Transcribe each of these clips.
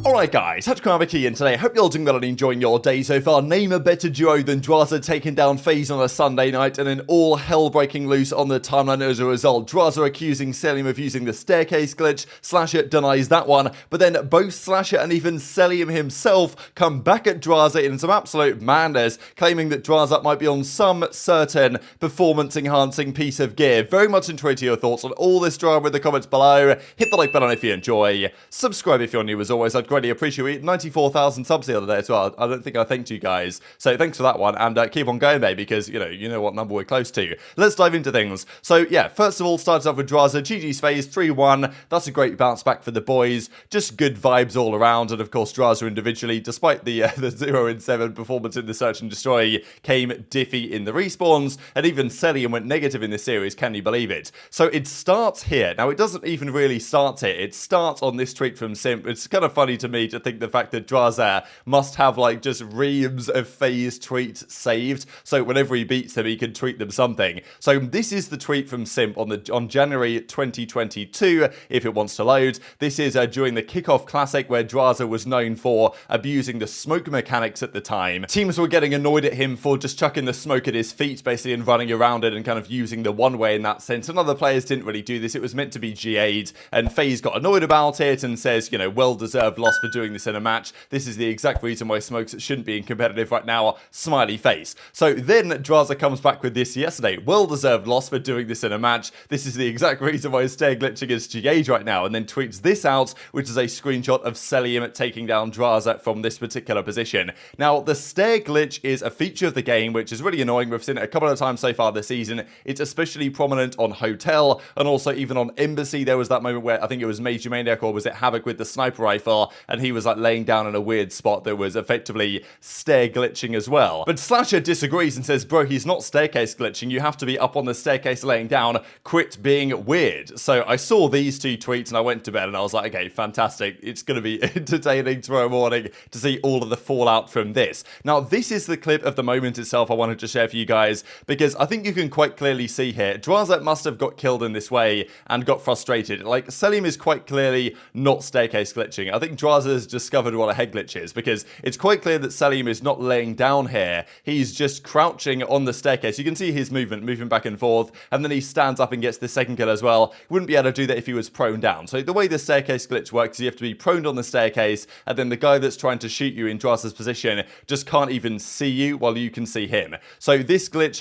Alright guys, TacticalRab here, and today I hope you're all doing well and enjoying your day so far. Name a better duo than Drazah taking down FaZe on a Sunday night, and then all hell breaking loose on the timeline as a result. Drazah accusing Cellium of using the staircase glitch, Slasher denies that one, but then both Slasher and even Cellium himself come back at Drazah in some absolute madness, claiming that Drazah might be on some certain performance enhancing piece of gear. Very much intrigued to your thoughts on all this drama in the comments below. Hit the like button if you enjoy, subscribe if you're new as always, I'd greatly appreciate it. 94,000 subs the other day as well. I don't think I thanked you guys. So thanks for that one, and keep on going, mate, because, you know what number we're close to. Let's dive into things. So, yeah, first of all, starts off with Drazah. GG's FaZe, 3-1. That's a great bounce back for the boys. Just good vibes all around, and of course, Drazah individually, despite the 0-7 performance in the Search and Destroy, came diffy in the respawns, and even Cellium went negative in this series, can you believe it? So it starts here. Now, it doesn't even really start here. It starts on this tweet from Simp. It's kind of funny to me to think the fact that Drazah must have like just reams of FaZe tweets saved, so whenever he beats them he can tweet them something. So this is the tweet from Simp on January 2022, if it wants to load. This is during the kickoff classic where Drazah was known for abusing the smoke mechanics at the time. Teams were getting annoyed at him for just chucking the smoke at his feet basically and running around it and kind of using the one way in that sense, and other players didn't really do this. It was meant to be GA'd, and FaZe got annoyed about it and says, you know, well-deserved loss for doing this in a match. This is the exact reason why smokes shouldn't be in competitive right now. Smiley face. So then Drazah comes back with this yesterday. Well-deserved loss for doing this in a match. This is the exact reason why stair glitching is GA'd right now, and then tweets this out, which is a screenshot of Cellium taking down Drazah from this particular position. Now, the stair glitch is a feature of the game, which is really annoying. We've seen it a couple of times so far this season. It's especially prominent on Hotel, and also even on Embassy. There was that moment where I think it was Major Maniac, or was it Havoc with the sniper rifle, and he was like laying down in a weird spot that was effectively stair glitching as well. But Slasher disagrees and says, bro, he's not staircase glitching. You have to be up on the staircase laying down. Quit being weird. So I saw these two tweets and I went to bed and I was like, okay, fantastic. It's going to be entertaining tomorrow morning to see all of the fallout from this. Now, this is the clip of the moment itself I wanted to share for you guys, because I think you can quite clearly see here, Drazah must have got killed in this way and got frustrated. Like, Cellium is quite clearly not staircase glitching. I think Drazah has discovered what a head glitch is, because it's quite clear that Cellium is not laying down here. He's just crouching on the staircase. You can see his movement, moving back and forth, and then he stands up and gets the second kill as well. He wouldn't be able to do that if he was prone down. So the way the staircase glitch works is you have to be prone on the staircase, and then the guy that's trying to shoot you in Drazah's position just can't even see you while you can see him. So this glitch,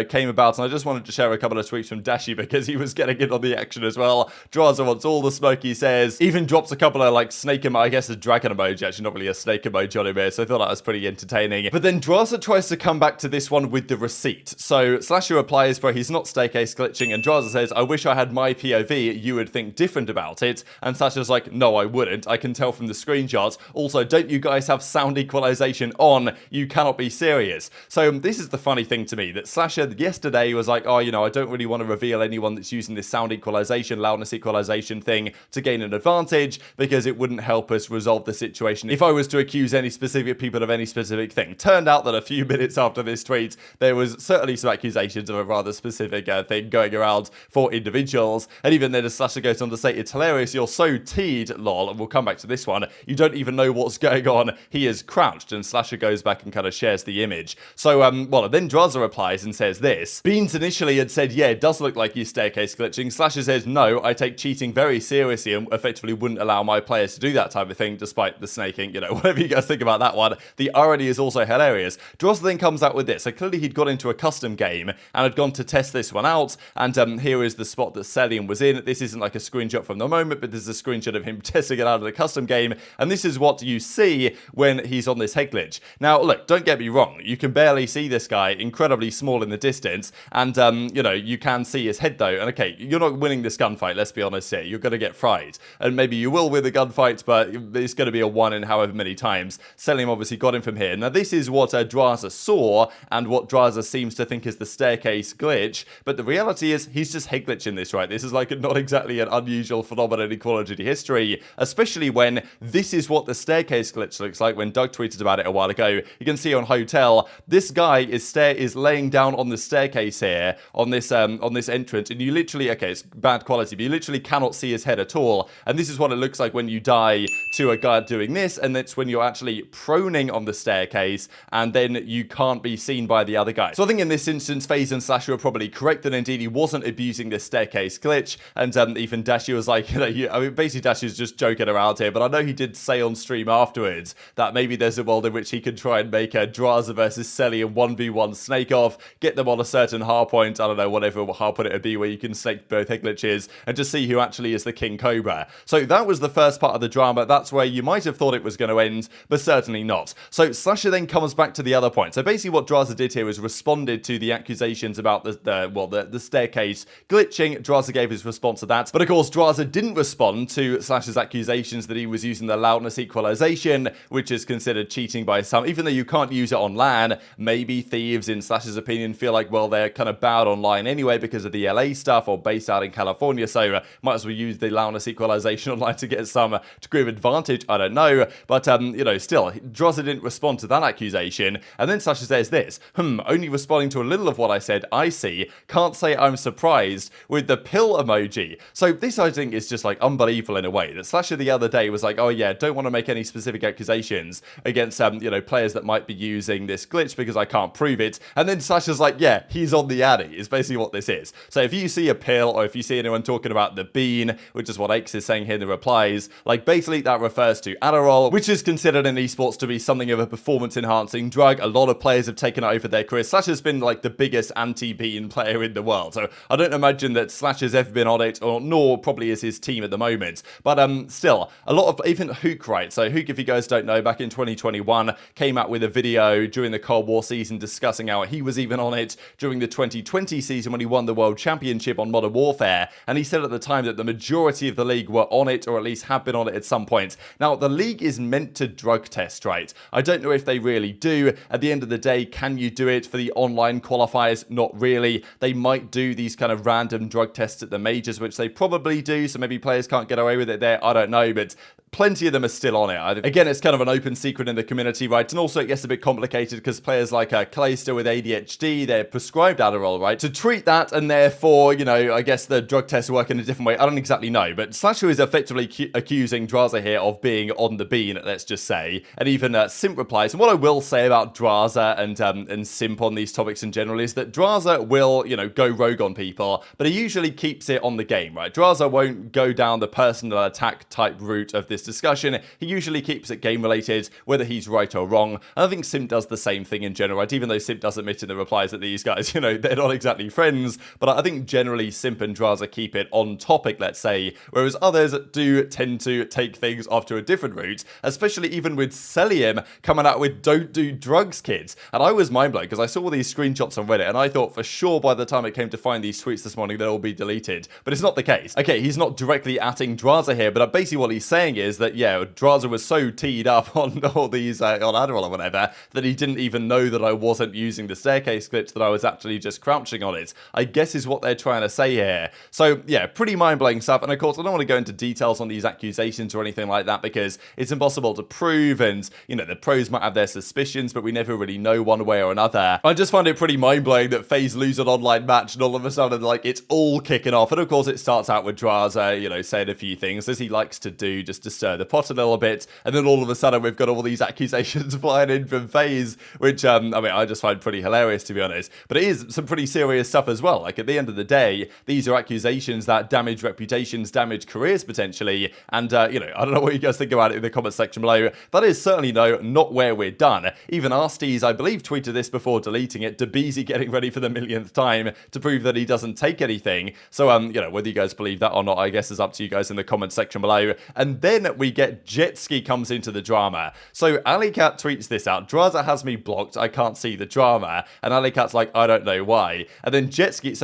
came about, and I just wanted to share a couple of tweets from Dashy because he was getting in on the action as well. Drazah wants all the smoke, he says. Even drops a couple of like snake emoji, I guess a dragon emoji, actually not really a snake emoji on him here, so I thought that was pretty entertaining. But then Drazah tries to come back to this one with the receipt. So Slasher replies, bro, he's not staircase glitching, and Drazah says, I wish I had my POV, you would think different about it. And Slasher's like, no, I wouldn't. I can tell from the screenshots. Also, don't you guys have sound equalization on? You cannot be serious. So this is the funny thing to me, that Slasher yesterday was like, oh, I don't really want to reveal anyone that's using this sound equalization, loudness equalization thing to gain an advantage, because it wouldn't help us resolve the situation if I was to accuse any specific people of any specific thing. Turned out that a few minutes after this tweet, there was certainly some accusations of a rather specific thing going around for individuals, and even then as Slasher goes on to say, it's hilarious, you're so teed, lol, and we'll come back to this one, you don't even know what's going on, he is crouched, and Slasher goes back and kind of shares the image. So, then Drazah replies and says this. Beans initially had said, yeah, it does look like he's staircase glitching. Slasher says, no, I take cheating very seriously and effectively wouldn't allow my players to do that type of thing, despite the snaking, whatever you guys think about that one. The irony is also hilarious. Drazah then comes out with this. So clearly he'd got into a custom game and had gone to test this one out, and here is the spot that Cellium was in. This isn't like a screenshot from the moment, but this is a screenshot of him testing it out of the custom game, and this is what you see when he's on this head glitch. Now, look, don't get me wrong, you can barely see this guy, incredibly small in the distance, and, you can see his head though, and okay, you're not winning this gunfight, let's be honest here, you're going to get fried, and maybe you will win the gunfight, but it's going to be a 1 in however many times. Cellium obviously got him from here. Now, this is what Drazah saw, and what Drazah seems to think is the staircase glitch, but the reality is, he's just head glitching this, right? This is like not exactly an unusual phenomenon in Call of Duty history, especially when this is what the staircase glitch looks like. When Doug tweeted about it a while ago, you can see on Hotel, this guy is laying down on the staircase here, on this entrance, and you literally, okay, it's bad quality, but you literally cannot see his head at all, and this is what it looks like when you die to a guy doing this, and that's when you're actually proning on the staircase, and then you can't be seen by the other guy. So I think in this instance, FaZe and Slasher are probably correct that indeed he wasn't abusing this staircase glitch, and even Dashy was like, I mean, basically Dashy's just joking around here, but I know he did say on stream afterwards that maybe there's a world in which he could try and make a Drazah versus Cellium 1v1 snake off, get them on a certain hard point, I don't know, whatever hard point it would be, where you can snake both head glitches, and just see who actually is the King Cobra. So that was the first part of the drama. That's where you might have thought it was going to end, but certainly not. So Slasher then comes back to the other point. So basically what Drazah did here was responded to the accusations about the staircase glitching. Drazah gave his response to that, but of course Drazah didn't respond to Slasher's accusations that he was using the Loudness Equalisation, which is considered cheating by some, even though you can't use it on LAN. Maybe Thieves, in Slasher's opinion, feel like, well, they're kind of bad online anyway because of the LA stuff, or based out in California, so might as well use the Loudness Equalisation online to get some degree of advantage. I don't know, but still, Drazah didn't respond to that accusation, and then Slasher says this, only responding to a little of what I said, I see, can't say I'm surprised, with the pill emoji. So this, I think, is just like unbelievable in a way, that Slasher the other day was like, oh yeah, don't want to make any specific accusations against players that might be using this glitch because I can't prove it, and then Slasher's like, yeah, he's on the addy, is basically what this is. So if you see a pill, or if you see anyone talking about the bean, which is what X is saying here in the replies, like basically that refers to Adderall, which is considered in esports to be something of a performance enhancing drug. A lot of players have taken it over their career. Slasher's been like the biggest anti-bean player in the world, so I don't imagine that Slasher's ever been on it, or nor probably is his team at the moment. But still, a lot of, even Huke, right? So Huke, if you guys don't know, back in 2021 came out with a video during the Cold War season discussing how he was even on it during the 2020 season when he won the World Championship on Modern Warfare, and he said at the time that the majority of the league were on it, or at least have been on it at some point. Now, the league is meant to drug test, right? I don't know if they really do. At the end of the day, can you do it for the online qualifiers? Not really. They might do these kind of random drug tests at the majors, which they probably do, so maybe players can't get away with it there. I don't know, but plenty of them are still on it. Again, it's kind of an open secret in the community, right? And also it gets a bit complicated because players like Clay still with ADHD, they're prescribed Adderall, right? To treat that, and therefore, I guess the drug tests work in a different way. I don't exactly know, but Slasher is effectively accusing Drazah here of being on the bean, let's just say. And even Simp replies. And what I will say about Drazah and Simp on these topics in general is that Drazah will, go rogue on people, but he usually keeps it on the game, right? Drazah won't go down the personal attack type route of this discussion. He usually keeps it game related, whether he's right or wrong. And I think Simp does the same thing in general, right? Even though Simp does admit in the replies that these guys, they're not exactly friends, but I think generally Simp and Drazah keep it on topic, let's say, whereas others do tend to take things off to a different route, especially even with Cellium coming out with "don't do drugs, kids." And I was mind blown because I saw all these screenshots on Reddit, and I thought for sure by the time it came to find these tweets this morning they'll all be deleted, but it's not the case. Okay, he's not directly atting Drazah here, but basically what he's saying is that, yeah, Drazah was so teed up on all these, on Adderall or whatever, that he didn't even know that I wasn't using the staircase glitch, that I was actually just crouching on it, I guess is what they're trying to say here. So yeah, pretty mind-blowing stuff. And of course, I don't want to go into details on these accusations or anything like that because it's impossible to prove, and the pros might have their suspicions, but we never really know one way or another. I just find it pretty mind-blowing that FaZe lose an online match and all of a sudden, like, it's all kicking off. And of course, it starts out with Drazah, saying a few things, as he likes to do, just to stir the pot a little bit, and then all of a sudden we've got all these accusations flying in from FaZe, which I just find pretty hilarious, to be honest. But it is some pretty serious stuff as well. Like, at the end of the day, these are accusations that damage reputations, damage careers potentially, and I don't know what you guys think about it in the comment section below. That is certainly not where we're done. Even Arcitys, I believe, tweeted this before deleting it, aBeZy getting ready for the millionth time to prove that he doesn't take anything. So whether you guys believe that or not, I guess is up to you guys in the comment section below. And then we get Jetski comes into the drama. So aLLeY tweets this out: Drazah has me blocked, I can't see the drama. And aLLeY's like, I don't know why. And then Jetski,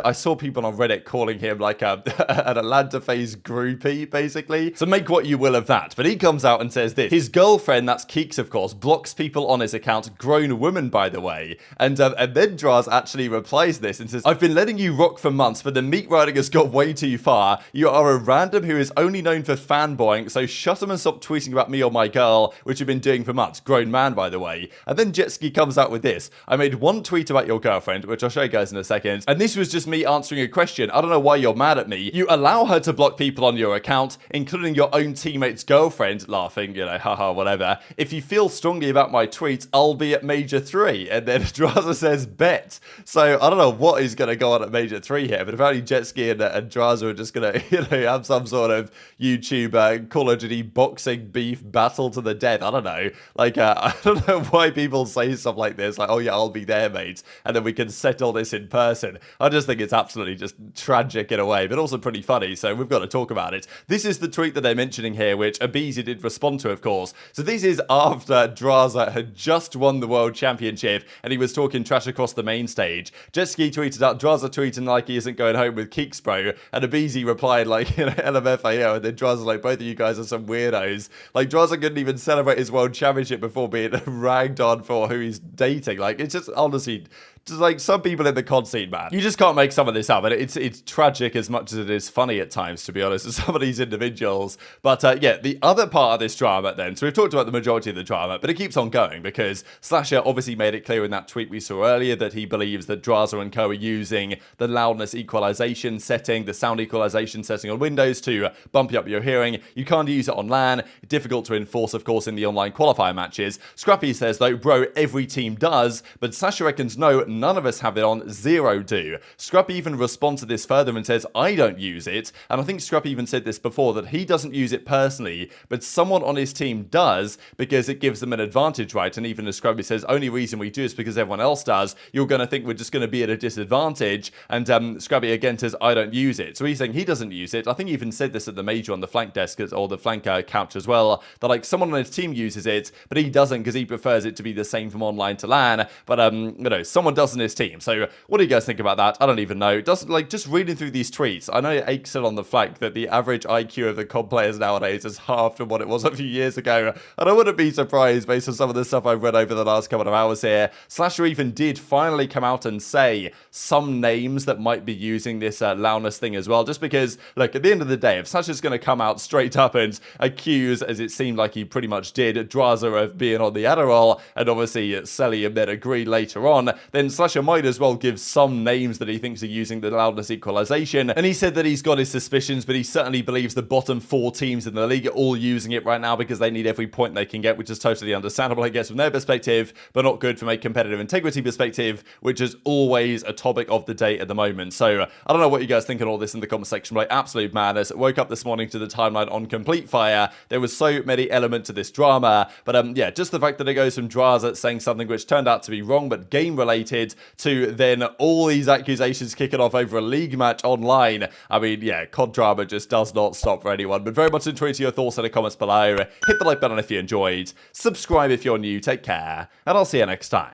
I saw people on Reddit calling him like an Atlanta FaZe groupie, basically. So make what you will of that. But he comes out and says this: his girlfriend, that's Keeks of course, blocks people on his account, grown woman by the way. And then Drazah actually replies to this and says, I've been letting you rock for months, but the meat riding has got way too far. You are a random who is only known for fan fanboying, so shut him and stop tweeting about me or my girl, which you've been doing for months. Grown man, by the way. And then Jetski comes out with this. I made one tweet about your girlfriend, which I'll show you guys in a second, and this was just me answering a question. I don't know why you're mad at me. You allow her to block people on your account, including your own teammate's girlfriend, laughing, you know, haha, whatever. If you feel strongly about my tweets, I'll be at Major 3. And then Drazah says, bet. So I don't know what is going to go on at Major 3 here, but apparently Jetski and Drazah are just going to, you know, have some sort of YouTube Call of Duty boxing beef battle to the death. I don't know. Like, I don't know why people say stuff like this, like, oh yeah, I'll be there, mate, and then we can settle this in person. I just think it's absolutely just tragic in a way, but also pretty funny, so we've got to talk about it. This is the tweet that they're mentioning here, which aBeZy did respond to, of course. So this is after Drazah had just won the World Championship, and he was talking trash across the main stage. Jetski tweeted out, Drazah tweeting like he isn't going home with Keeks, bro, and aBeZy replied like, you know, LMFAO, and then Drazah's like, both of you guys are some weirdos. Like, Drazah couldn't even celebrate his World Championship before being ragged on for who he's dating. Like, it's just, honestly, just like some people in the COD scene, man. You just can't make some of this up, and it's tragic as much as it is funny at times, to be honest, with some of these individuals. But yeah, the other part of this drama then, so we've talked about the majority of the drama, but it keeps on going because Slasher obviously made it clear in that tweet we saw earlier that he believes that Drazah and co are using the loudness equalization setting, the sound equalization setting on Windows to bump up your hearing. You can't use it on LAN. Difficult to enforce, of course, in the online qualifier matches. Scrappy says, though, bro, every team does, but Slasher reckons no, none of us have it on, 0 do. Scrappy even responds to this further and says, I don't use it, and I think Scrappy even said this before, that he doesn't use it personally, but someone on his team does, because it gives them an advantage, right? And even as Scrappy says, only reason we do is because everyone else does, you're going to think we're just going to be at a disadvantage, and Scrappy again says, I don't use it. So he's saying he doesn't use it. I think he even said this at the major on the flank desk, or the flank couch as well, that like someone on his team uses it, but he doesn't because he prefers it to be the same from online to LAN, but you know, someone does in his team. So what do you guys think about that? I don't even know. Doesn't, like, just reading through these tweets, I know Ake said on the flank that the average IQ of the COD players nowadays is half from what it was a few years ago, and I wouldn't be surprised based on some of the stuff I've read over the last couple of hours here. Slasher even did finally come out and say some names that might be using this loudness thing as well, just because, look, at the end of the day, if Slasher's going to come out straight up and accuse, as it seemed like he pretty much did, Drazah of being on the Adderall, and obviously Cellium then agree later on, then Slasher might as well give some names that he thinks are using the loudness equalization. And he said that he's got his suspicions, but he certainly believes the bottom 4 teams in the league are all using it right now because they need every point they can get, which is totally understandable, I guess, from their perspective, but not good from a competitive integrity perspective, which is always a topic of the day at the moment. So I don't know what you guys think of all this in the comment section, but like, absolute madness. Woke up this morning to the timeline on complete fire. There was so many elements to this drama, but yeah, just the fact that it goes from Drazah saying something which turned out to be wrong but game related to then all these accusations kicking off over a league match online. I mean, yeah, COD drama just does not stop for anyone, but very much enjoyed your thoughts in the comments below. Hit the like button if you enjoyed, subscribe if you're new, take care, and I'll see you next time.